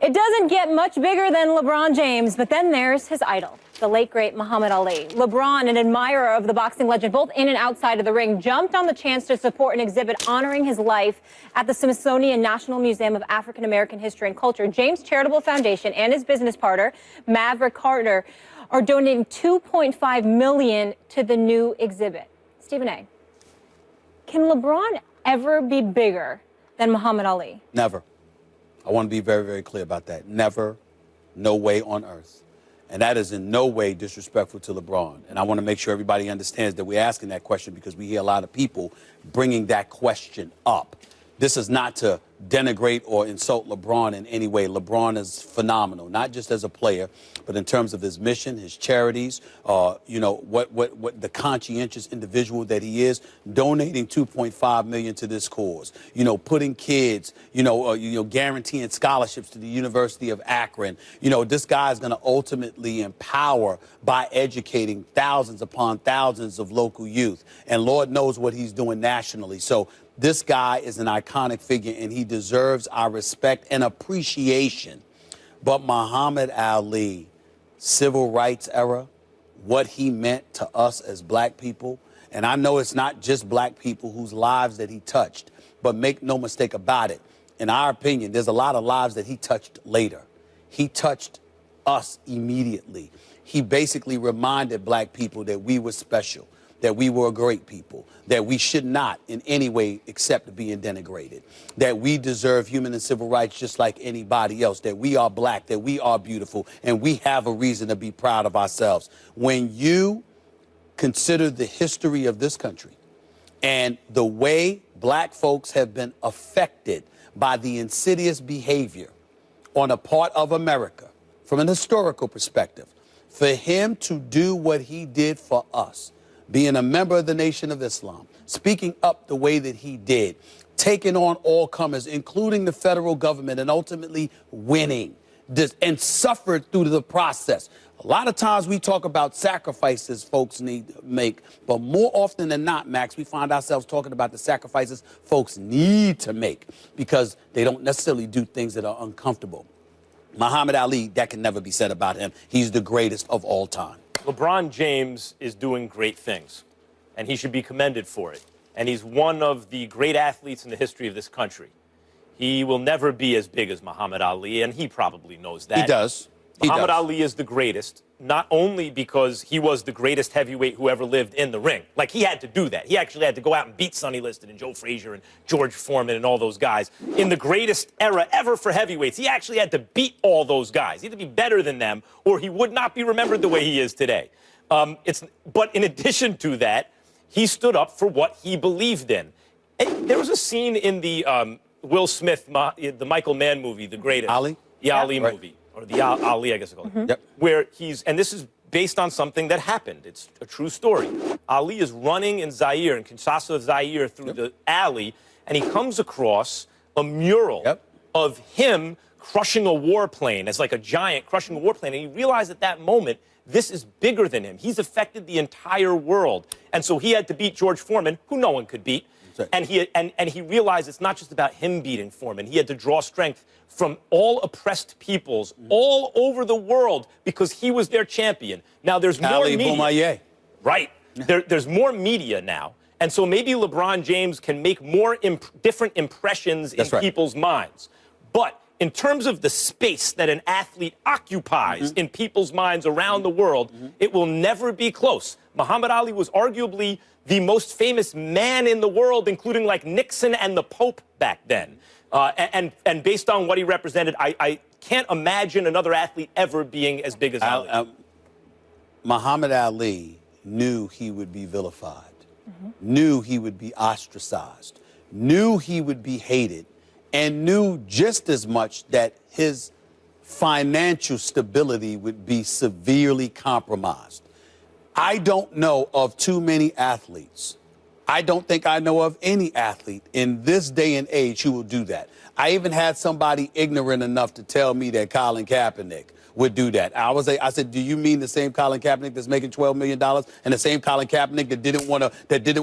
It doesn't get much bigger than LeBron James, but then there's his idol, the late, great Muhammad Ali. LeBron, an admirer of the boxing legend, both in and outside of the ring, jumped on the chance to support an exhibit honoring his life at the Smithsonian National Museum of African American History and Culture. James Charitable Foundation and his business partner, Maverick Carter, are donating $2.5 million to the new exhibit. Stephen A., can LeBron ever be bigger than Muhammad Ali? Never. I want to be very, very clear about that. Never, no way on earth. And that is in no way disrespectful to LeBron. And I want to make sure everybody understands that we're asking that question because we hear a lot of people bringing that question up. This is not to denigrate or insult LeBron in any way. LeBron is phenomenal, not just as a player, but in terms of his mission, his charities, you know, what the conscientious individual that he is, donating $2.5 million to this cause, you know, putting kids, guaranteeing scholarships to the University of Akron. You know, this guy is going to ultimately empower by educating thousands upon thousands of local youth. And Lord knows what he's doing nationally. So this guy is an iconic figure, and he deserves our respect and appreciation. But Muhammad Ali, civil rights era, what he meant to us as black people, and I know it's not just black people whose lives that he touched, but make no mistake about it, in our opinion, there's a lot of lives that he touched later. He touched us immediately. He basically reminded black people that we were special, that we were a great people, that we should not in any way accept being denigrated, that we deserve human and civil rights just like anybody else, that we are black, that we are beautiful, and we have a reason to be proud of ourselves. When you consider the history of this country and the way black folks have been affected by the insidious behavior on a part of America from an historical perspective, for him to do what he did for us, being a member of the Nation of Islam, speaking up the way that he did, taking on all comers, including the federal government, and ultimately winning this, and suffered through the process. A lot of times we talk about sacrifices folks need to make, but more often than not, Max, we find ourselves talking about the sacrifices folks need to make because they don't necessarily do things that are uncomfortable. Muhammad Ali, that can never be said about him. He's the greatest of all time. LeBron James is doing great things, and he should be commended for it. And he's one of the great athletes in the history of this country. He will never be as big as Muhammad Ali, and he probably knows that. He does. Muhammad Ali is the greatest, not only because he was the greatest heavyweight who ever lived in the ring. Like, he had to do that. He actually had to go out and beat Sonny Liston and Joe Frazier and George Foreman and all those guys. In the greatest era ever for heavyweights, he actually had to beat all those guys. He had to be better than them, or he would not be remembered the way he is today. But in addition to that, he stood up for what he believed in. There was a scene in the Will Smith, the Michael Mann movie, The Greatest. Ali? The Ali movie. Or the Ali, I guess it's called. Yep. Where and this is based on something that happened. It's a true story. Ali is running in Zaire, in Kinshasa, Zaire, through the alley, and he comes across a mural of him crushing a warplane, as like a giant crushing a warplane, and he realized at that moment, this is bigger than him. He's affected the entire world. And so he had to beat George Foreman, who no one could beat. And he realized it's not just about him beating Foreman. He had to draw strength from all oppressed peoples all over the world because he was their champion. Now, there's more media. Right. There's more media now. And so maybe LeBron James can make more different impressions in people's minds. But in terms of the space that an athlete occupies in people's minds around the world, it will never be close. Muhammad Ali was arguably the most famous man in the world, including like Nixon and the Pope back then. And based on what he represented, I can't imagine another athlete ever being as big as Ali. Muhammad Ali knew he would be vilified, knew he would be ostracized, knew he would be hated, and knew just as much that his financial stability would be severely compromised. I don't know of too many athletes. I don't think I know of any athlete in this day and age who will do that. I even had somebody ignorant enough to tell me that Colin Kaepernick would do that. I said, do you mean the same Colin Kaepernick that's making $12 million and the same Colin Kaepernick that didn't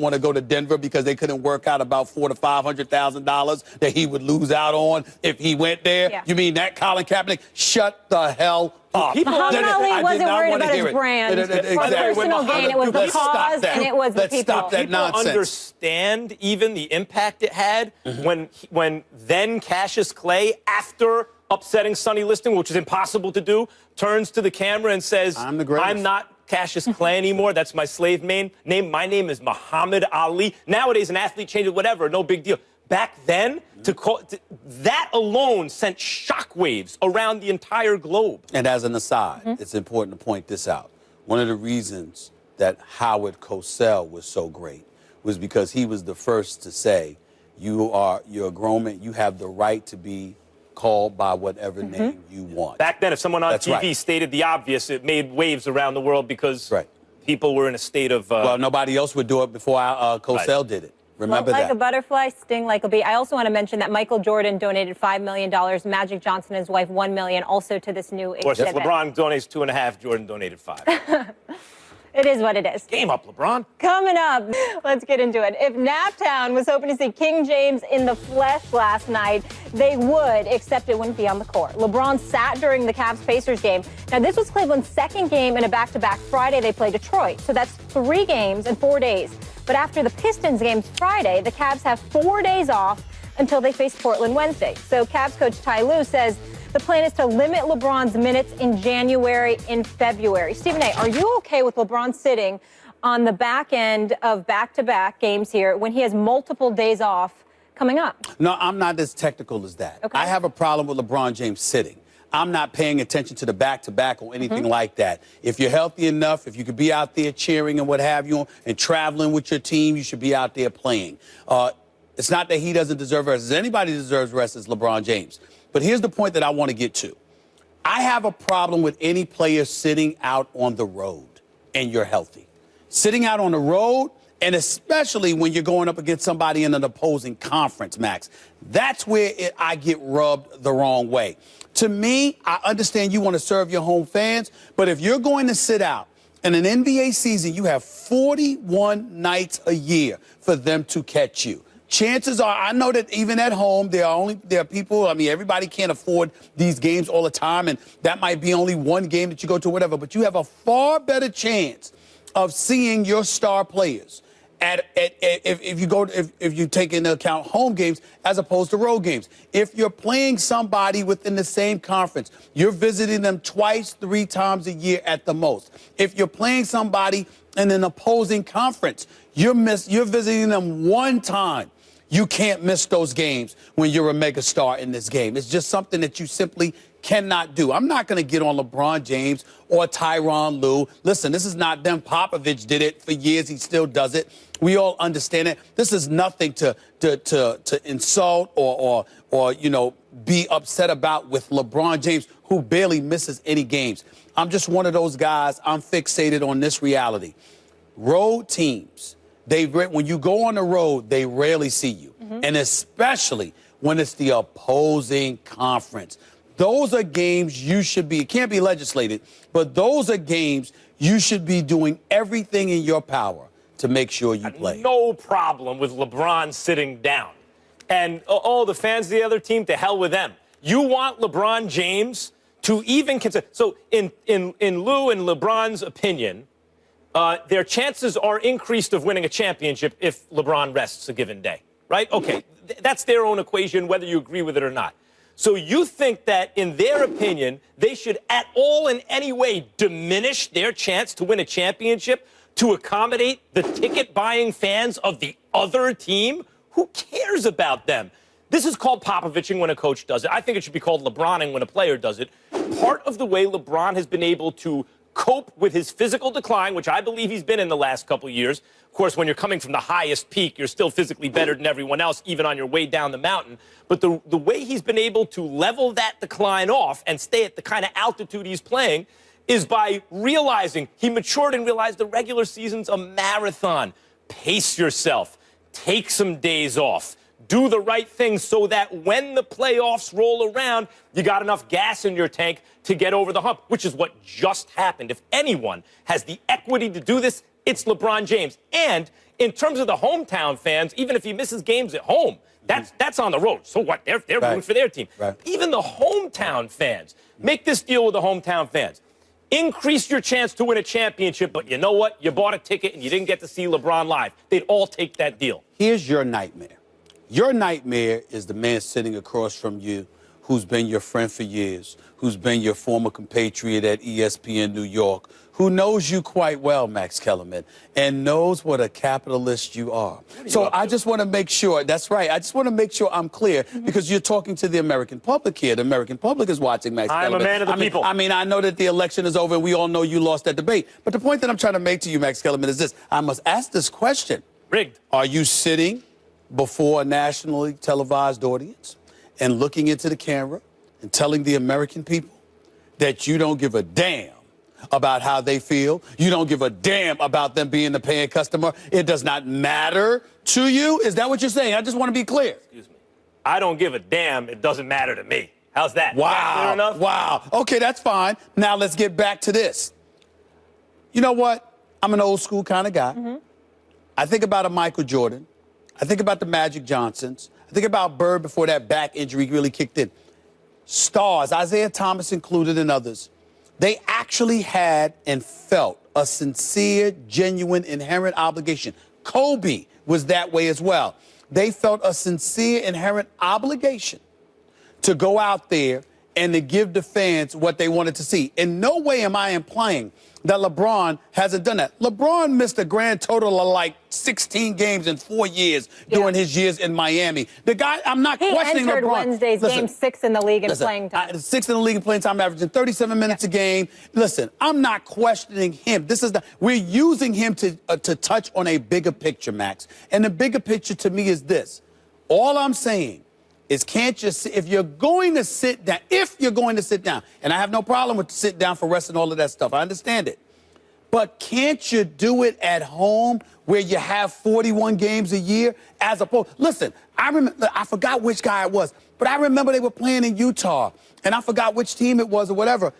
want to go to Denver because they couldn't work out about $400,000 to $500,000 that he would lose out on if he went there? Yeah. You mean that Colin Kaepernick? Shut the hell up. Muhammad Ali wasn't worried about his brand or personal gain. It was the cause and it was the people. Let's stop that nonsense. People understand even the impact it had when then Cassius Clay, after upsetting Sonny Liston, which is impossible to do, turns to the camera and says, I'm not Cassius Clay anymore. That's my slave name. My name is Muhammad Ali. Nowadays, an athlete changes whatever, no big deal. Back then, that alone sent shockwaves around the entire globe. And as an aside, it's important to point this out. One of the reasons that Howard Cosell was so great was because he was the first to say, you're a grown man, you have the right to be called by whatever name you want. Back then, if someone on TV stated the obvious, it made waves around the world because people were in a state of... well, nobody else would do it before Cosell did it. Remember like that. A butterfly, sting like a bee. I also want to mention that Michael Jordan donated $5 million, Magic Johnson and his wife $1 million, also to this new exhibit. Of course, if LeBron donates 2.5, Jordan donated 5. It is what it is. Game up, LeBron. Coming up, let's get into it. If Naptown was hoping to see King James in the flesh last night, they would, except it wouldn't be on the court. LeBron sat during the Cavs-Pacers game. Now, this was Cleveland's second game in a back-to-back. Friday, they play Detroit. So that's 3 games in 4 days. But after the Pistons games Friday, the Cavs have 4 days off until they face Portland Wednesday. So Cavs coach Ty Lue says the plan is to limit LeBron's minutes in January and February. Stephen A., are you okay with LeBron sitting on the back end of back-to-back games here when he has multiple days off coming up? No, I'm not as technical as that. Okay. I have a problem with LeBron James sitting. I'm not paying attention to the back-to-back or anything like that. If you're healthy enough, if you could be out there cheering and what have you, and traveling with your team, you should be out there playing. It's not that he doesn't deserve rest. Anybody deserves rest is LeBron James. But here's the point that I want to get to. I have a problem with any player sitting out on the road and you're healthy. Sitting out on the road, and especially when you're going up against somebody in an opposing conference, Max, that's where I get rubbed the wrong way. To me, I understand you want to serve your home fans, but if you're going to sit out in an NBA season, you have 41 nights a year for them to catch you. Chances are, I know that even at home, there are people, I mean, everybody can't afford these games all the time, and that might be only one game that you go to, whatever, but you have a far better chance of seeing your star players if you take into account home games as opposed to road games. If you're playing somebody within the same conference, you're visiting them 2-3 times a year at the most. If you're playing somebody in an opposing conference, you're visiting them 1 time. You can't miss those games when you're a megastar in this game. It's just something that you simply cannot do. I'm not going to get on LeBron James or Tyronn Lue. Listen, this is not them. Popovich did it for years. He still does it. We all understand it. This is nothing to insult or be upset about with LeBron James, who barely misses any games. I'm just one of those guys. I'm fixated on this reality. Road teams, when you go on the road, they rarely see you, and especially when it's the opposing conference. Those are games you should be, it can't be legislated, but those are games you should be doing everything in your power to make sure you play. No problem with LeBron sitting down. And, the fans of the other team, to hell with them. You want LeBron James to even consider. So in Lou and LeBron's opinion, their chances are increased of winning a championship if LeBron rests a given day, right? Okay, that's their own equation, whether you agree with it or not. So you think that, in their opinion, they should at all in any way diminish their chance to win a championship to accommodate the ticket-buying fans of the other team? Who cares about them? This is called Popoviching when a coach does it. I think it should be called LeBroning when a player does it. Part of the way LeBron has been able to cope with his physical decline, which I believe he's been in the last couple of years. Of course, when you're coming from the highest peak, you're still physically better than everyone else, even on your way down the mountain. But the way he's been able to level that decline off and stay at the kind of altitude he's playing is by realizing he matured and realized the regular season's a marathon. Pace yourself. Take some days off. do the right thing so that when the playoffs roll around, you got enough gas in your tank to get over the hump, which is what just happened. If anyone has the equity to do this, it's LeBron James. And in terms of the hometown fans, even if he misses games at home, that's on the road. So what? They're rooting for their team. Right. Even the hometown fans, make this deal with the hometown fans. Increase your chance to win a championship, but you know what? You bought a ticket and you didn't get to see LeBron live. They'd all take that deal. Here's your nightmare. Your nightmare is the man sitting across from you who's been your friend for years, who's been your former compatriot at ESPN New York, who knows you quite well, Max Kellerman, and knows what a capitalist you are. So I just want to make sure, that's right, I just want to make sure I'm clear, because you're talking to the American public here. The American public is watching, Max Kellerman. I'm a man of the people. I mean, I know that the election is over and we all know you lost that debate. But the point that I'm trying to make to you, Max Kellerman, is this. I must ask this question. Rigged. Are you sitting before a nationally televised audience and looking into the camera and telling the American people that you don't give a damn about how they feel? You don't give a damn about them being the paying customer? It does not matter to you? Is that what you're saying? I just want to be clear. Excuse me. I don't give a damn. It doesn't matter to me. How's that? Wow. Fair enough? Wow. Okay, that's fine. Now let's get back to this. You know what? I'm an old school kind of guy. I think about a Michael Jordan. I think about the Magic Johnsons. I think about Bird before that back injury really kicked in. Stars, Isaiah Thomas included and others, they actually had and felt a sincere, genuine, inherent obligation. Kobe was that way as well. They felt a sincere, inherent obligation to go out there and to give the fans what they wanted to see. In no way am I implying that LeBron hasn't done that. LeBron missed a grand total of like 16 games in 4 years during his years in Miami. The guy, I'm not questioning LeBron. He entered Wednesday's game 6 in the league in playing time. 6 in the league in playing time, averaging 37 minutes a game. Listen, I'm not questioning him. We're using him to touch on a bigger picture, Max. And the bigger picture to me is this. All I'm saying is if you're going to sit down, and I have no problem with sit down for rest and all of that stuff, I understand it. But can't you do it at home where you have 41 games a year as opposed? Listen, I forgot which guy it was, but I remember they were playing in Utah, and I forgot which team it was or whatever.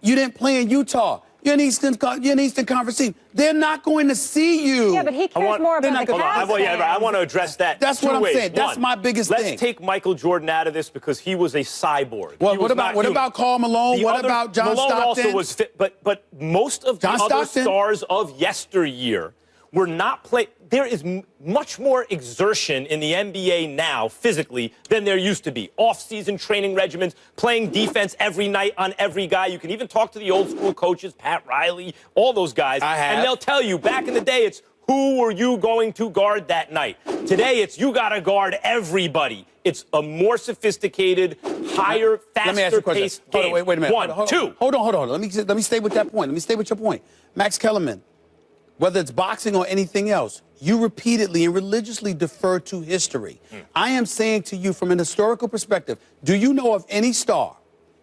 You didn't play in Utah. You're an Eastern Conference team. They're not going to see you. Yeah, but he cares more about the Cavs. I want to address that. That's what I'm saying. That's my biggest thing. Let's take Michael Jordan out of this because he was a cyborg. Well, what about Karl Malone? What about John Stockton? Malone also was fit, but most of the other stars of yesteryear were not playing. There is much more exertion in the NBA now, physically, than there used to be. Off-season training regimens, playing defense every night on every guy. You can even talk to the old-school coaches, Pat Riley, all those guys. And they'll tell you, back in the day, it's who were you going to guard that night? Today, it's you got to guard everybody. It's a more sophisticated, higher, faster-paced game. Wait a minute. One, two. Hold on. Let me stay with that point. Let me stay with your point. Max Kellerman, whether it's boxing or anything else, you repeatedly and religiously defer to history. I am saying to you from an historical perspective, do you know of any star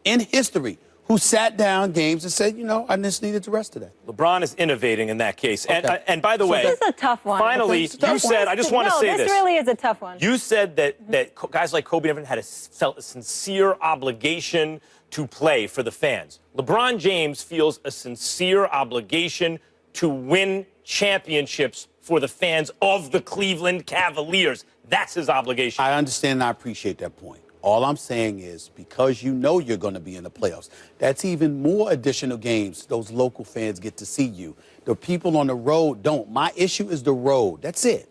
in history who sat down games and said, you know, I just needed to rest today? LeBron is innovating in that case. Okay. And by the way, this is a tough one. Finally, you said, I just want to say this. This really is a tough one. You said that guys like Kobe never felt a sincere obligation to play for the fans. LeBron James feels a sincere obligation to win championships for the fans of the Cleveland Cavaliers. That's his obligation. I understand and I appreciate that point. All I'm saying is because you know you're going to be in the playoffs, that's even more additional games those local fans get to see you. The people on the road don't. My issue is the road. That's it.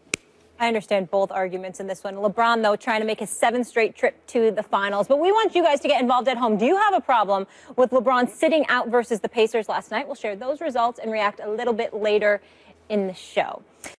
I understand both arguments in this one. LeBron, though, trying to make his 7th straight trip to the finals. But we want you guys to get involved at home. Do you have a problem with LeBron sitting out versus the Pacers last night? We'll share those results and react a little bit later in the show.